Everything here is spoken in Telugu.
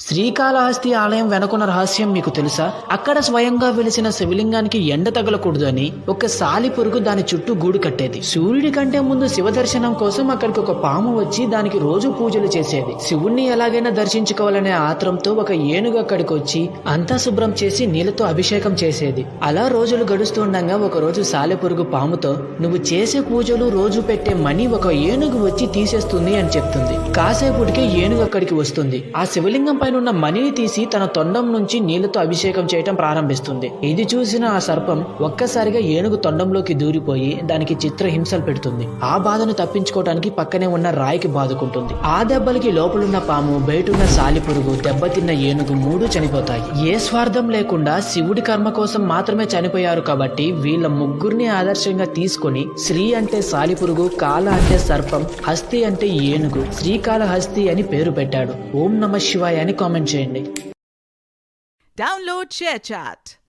శ్రీకాళహస్తి ఆలయం వెనుకున్న రహస్యం మీకు తెలుసా? అక్కడ స్వయంగా వెలిసిన శివలింగానికి ఎండ తగలకూడదు అని ఒక సాలిపురుగు దాని చుట్టూ గూడు కట్టేది. సూర్యుడి కంటే ముందు శివ దర్శనం కోసం అక్కడికి ఒక పాము వచ్చి దానికి రోజు పూజలు చేసేది. శివుణ్ణి ఎలాగైనా దర్శించుకోవాలనే ఆత్రంతో ఒక ఏనుగు అక్కడికి వచ్చి అంతా శుభ్రం చేసి నీళ్లతో అభిషేకం చేసేది. అలా రోజులు గడుస్తుండగా ఒక రోజు సాలిపురుగు పాముతో, నువ్వు చేసే పూజలు రోజు పెట్టే మనీ ఒక ఏనుగు వచ్చి తీసేస్తుంది అని చెప్తుంది. కాసేపటికే ఏనుగు అక్కడికి వస్తుంది. ఆ శివలింగం పైన ఉన్న మణిని తీసి తన తొండం నుంచి నీళ్లతో అభిషేకం చేయటం ప్రారంభిస్తుంది. ఇది చూసిన ఆ సర్పం ఒక్కసారిగా ఏనుగు తొండంలోకి దూరిపోయి దానికి చిత్రహింసలు పెడుతుంది. ఆ బాధను తప్పించుకోవడానికి పక్కనే ఉన్న రాయికి బాదుకుంటుంది. ఆ దెబ్బలకి లోపలున్న పాము, బయటున్న సాలిపురుగు, దెబ్బతిన్న ఏనుగు మూడు చనిపోతాయి. ఏ స్వార్థం లేకుండా శివుడి కర్మ కోసం మాత్రమే చనిపోయారు కాబట్టి వీళ్ళ ముగ్గురిని ఆదర్శంగా తీసుకొని శ్రీ అంటే సాలిపురుగు, కాల అంటే సర్పం, హస్తి అంటే ఏనుగు, శ్రీకాళహస్తి అని పేరు పెట్టాడు. ఓం నమ శివాయ అని కామెంట్ చేయండి. Download ShareChat.